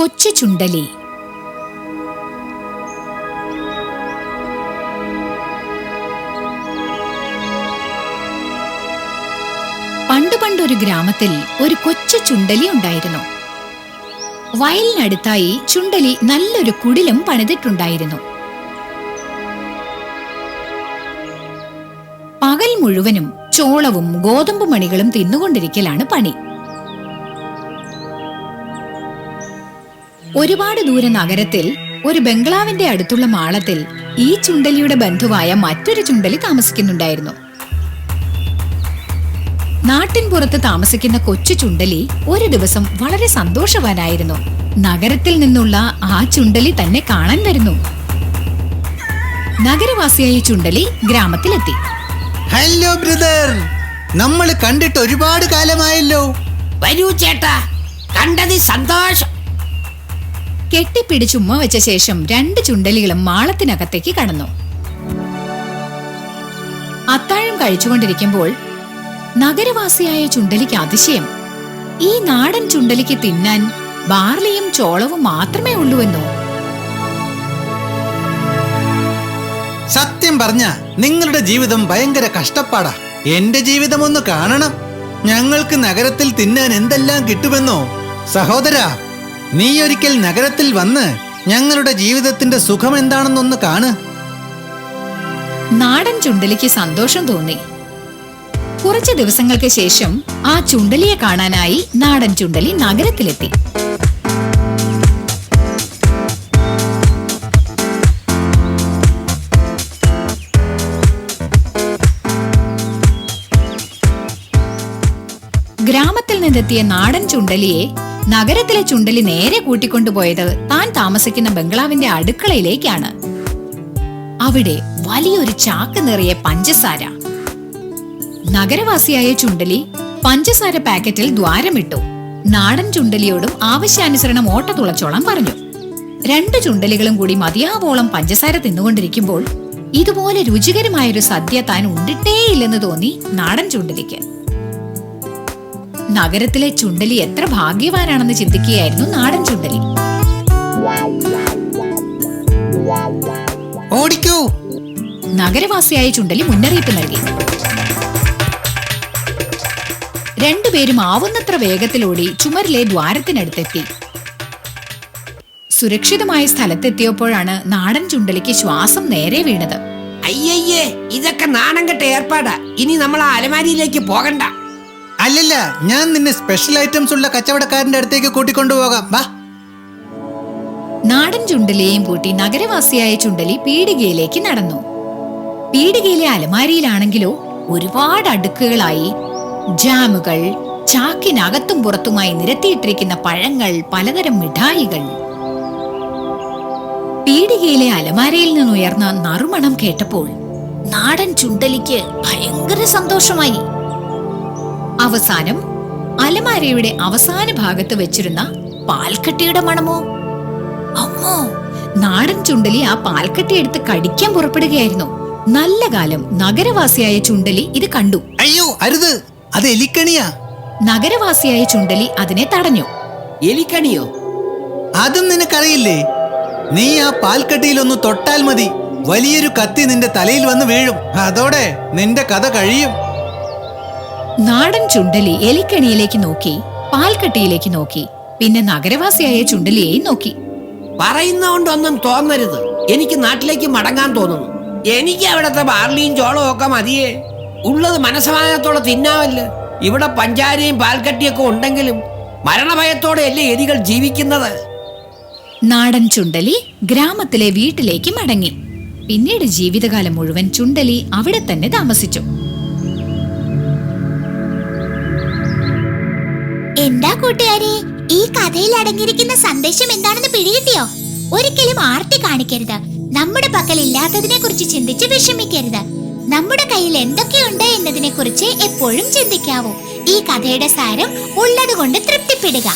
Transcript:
കൊച്ചു ചുണ്ടലി. പണ്ടൊരു ഗ്രാമത്തിൽ ഒരു കൊച്ചു ചുണ്ടലി ഉണ്ടായിരുന്നു. വയലിനടുത്തായി ചുണ്ടലി നല്ലൊരു കുടിലും പണിതിട്ടുണ്ടായിരുന്നു. പകൽ മുഴുവനും ചോളവും ഗോതമ്പ് മണികളും തിന്നുകൊണ്ടിരിക്കലാണ് പണി. ഒരുപാട് ദൂരെ നഗരത്തിൽ ഒരു ബംഗ്ലാവിന്റെ അടുത്തുള്ള മാളത്തിൽ ഈ ചുണ്ടലിയുടെ ബന്ധുവായ മറ്റൊരു ചുണ്ടലി താമസിക്കുന്നുണ്ടായിരുന്നു. നാട്ടിൻ പുറത്ത് താമസിക്കുന്ന കൊച്ചു ചുണ്ടലി ഒരു ദിവസം വളരെ സന്തോഷവാനായിരുന്നു. നഗരത്തിൽ നിന്നുള്ള ആ ചുണ്ടലി തന്നെ കാണാൻ വരുന്നു. നഗരവാസിയായ ചുണ്ടലി ഗ്രാമത്തിലെത്തി. ഹലോ ബ്രദർ, നമ്മൾ കണ്ടിട്ട് ഒരുപാട് കാലമായല്ലോ. വരൂ ചേട്ടാ, കണ്ടത് സന്തോഷം. കെട്ടിപ്പിടിച്ചുമ്മ വെച്ച ശേഷം രണ്ട് ചുണ്ടലികളും മാളത്തിനകത്തേക്ക് കടന്നു. അത്താഴം കഴിച്ചുകൊണ്ടിരിക്കുമ്പോൾ നഗരവാസിയായ ചുണ്ടലിക്ക് അതിശയം. ഈ നാടൻ ചുണ്ടലിക്ക് തിന്നാൻ ബാർലിയും ചോളവും മാത്രമേ ഉള്ളൂവെന്നോ? സത്യം പറഞ്ഞ നിങ്ങളുടെ ജീവിതം ഭയങ്കര കഷ്ടപ്പാടാ. എന്റെ ജീവിതം ഒന്ന് കാണണം. ഞങ്ങൾക്ക് നഗരത്തിൽ തിന്നാൻ എന്തെല്ലാം കിട്ടുമെന്നോ? സഹോദരാ, നീ ഒരിക്കൽ നഗരത്തിൽ വന്ന് ഞങ്ങളുടെ ജീവിതത്തിന്റെ സുഖം എന്താണെന്നൊന്ന് കാണ്. നാടൻ ചുണ്ടലിക്ക് സന്തോഷം തോന്നി. കുറച്ചു ദിവസങ്ങൾക്ക് ശേഷം ആ ചുണ്ടലിയെ കാണാനായി നാടൻ ചുണ്ടലി നഗരത്തിലെത്തി. ഗ്രാമത്തിൽ നിന്നെത്തിയ നാടൻ ചുണ്ടലിയെ നഗരത്തിലെ ചുണ്ടലി നേരെ കൂട്ടിക്കൊണ്ടുപോയത് താൻ താമസിക്കുന്ന ബംഗ്ലാവിന്റെ അടുക്കളയിലേക്കാണ്. അവിടെ വലിയൊരു ചാക്ക് നിറയെ പഞ്ചസാര. നഗരവാസിയായ ചുണ്ടലി പഞ്ചസാര പാക്കറ്റിൽ ദ്വാരമിട്ടു. നാടൻ ചുണ്ടലിയോടും ആവശ്യാനുസരണം ഓട്ട തുളച്ചോളം പറഞ്ഞു. രണ്ട് ചുണ്ടലികളും കൂടി മതിയാവോളം പഞ്ചസാര തിന്നുകൊണ്ടിരിക്കുമ്പോൾ ഇതുപോലെ രുചികരമായൊരു സദ്യ താൻ ഉണ്ടിട്ടേയില്ലെന്ന് തോന്നി നാടൻ ചുണ്ടലിക്ക്. നഗരത്തിലെ ചുണ്ടലി എത്ര ഭാഗ്യവാനാണെന്ന് ചിന്തിക്കുകയായിരുന്നു നാടൻ ചുണ്ടലി. ഓടിക്കൂ! നഗരവാസിയായ ചുണ്ടലി മുന്നറിയിപ്പ് നൽകി. രണ്ടുപേരും ആവുന്നത്ര വേഗത്തിലോടി ചുമരിലെ ദ്വാരത്തിനടുത്തെത്തി. സുരക്ഷിതമായ സ്ഥലത്തെത്തിയപ്പോഴാണ് നാടൻ ചുണ്ടലിക്ക് ശ്വാസം നേരെ വീണത്. അയ്യയ്യേ, ഇതൊക്കെ നാണം കെട്ട ഏർപ്പാടാ. ഇനി നമ്മൾ ആ അലമാരിയിലേക്ക് പോകണ്ട. അല്ലല്ല, ഞാൻ നിന്നെ സ്പെഷ്യൽ ഐറ്റംസ് ഉള്ള കച്ചവടക്കാരന്റെ അടുത്തേക്ക് കൂട്ടിക്കൊണ്ടുപോകാം. വാ. നാടൻ ചുണ്ടലിയെയും കൂട്ടി നഗരവാസിയായ ചുണ്ടലി പീടികയിലേക്ക് നടന്നു. പീടികയിലെ അലമാരിയിലാണെങ്കിലോ ഒരുപാട് അടുക്കുകളായി ജാമുകൾ, ചാക്കിനകത്തും പുറത്തുമായി നിരത്തിയിട്ടിരിക്കുന്ന പഴങ്ങൾ, പലതരം മിഠായികൾ. പീടികയിലെ അലമാരയിൽ നിന്നുയർന്ന നറുമണം കേട്ടപ്പോൾ നാടൻ ചുണ്ടലിക്ക് ഭയങ്കര സന്തോഷമായി. അവസാനം അലമാരയുടെ അവസാന ഭാഗത്ത് വെച്ചിരുന്ന പാൽക്കട്ടിയുടെ മണമോ! അമ്മോ! നാടൻ ചുണ്ടലി ആ പാൽക്കട്ടി എടുത്ത് കടിക്കാൻ പുറപ്പെടുകയായിരുന്നു. നല്ല കാലം നഗരവാസിയായ ചുണ്ടലി ഇത് കണ്ടു. അയ്യോ, അരുത്, അത് എലിക്കണിയാ. നഗരവാസിയായ ചുണ്ടലി അതിനെ തടഞ്ഞു. എലിക്കണിയോ? അതും നിനക്കറിയില്ലേ? നീ ആ പാൽക്കട്ടിയിലൊന്ന് തൊട്ടാൽ മതി, വലിയൊരു കത്തി നിന്റെ തലയിൽ വന്ന് വീഴും. അതോടെ നിന്റെ കഥ കഴിയും. നാടൻ ചുണ്ടലി എലിക്കണിയിലേക്ക് നോക്കി, പാൽക്കട്ടിയിലേക്ക് നോക്കി, പിന്നെ നഗരവാസിയായ ചുണ്ടലിയെയും നോക്കി. പറയുന്നോണ്ടൊന്നും തോന്നരുത്. എനിക്ക് നാട്ടിലേക്ക് മടങ്ങാൻ തോന്നുന്നു. എനിക്ക് അവിടത്തെ ബാർലിയും ചോളവും ഒക്കെ മതിയേ. ഉള്ളത് മനസ്സമാനത്തോടെ തിന്നാവല്ലോ. ഇവിടെ പഞ്ചാരയും പാൽക്കട്ടിയൊക്കെ ഉണ്ടെങ്കിലും മരണഭയത്തോടെ അല്ലേ എലികൾ ജീവിക്കുന്നത്. നാടൻ ചുണ്ടലി ഗ്രാമത്തിലെ വീട്ടിലേക്ക് മടങ്ങി. പിന്നീട് ജീവിതകാലം മുഴുവൻ ചുണ്ടലി അവിടെ തന്നെ താമസിച്ചു. എന്താ കൂട്ടുകാരെ, ഈ കഥയിൽ അടങ്ങിയിരിക്കുന്ന സന്ദേശം എന്താണെന്ന് പിടികിട്ടിയോ? ഒരിക്കലും ആർത്തി കാണിക്കരുത്. നമ്മുടെ പക്കൽ ഇല്ലാത്തതിനെ കുറിച്ച് ചിന്തിച്ച് വിഷമിക്കരുത്. നമ്മുടെ കയ്യിൽ എന്തൊക്കെയുണ്ട് എന്നതിനെ കുറിച്ച് എപ്പോഴും ചിന്തിക്കാവൂ. ഈ കഥയുടെ സാരം ഉള്ളതുകൊണ്ട് തൃപ്തിപ്പെടുക.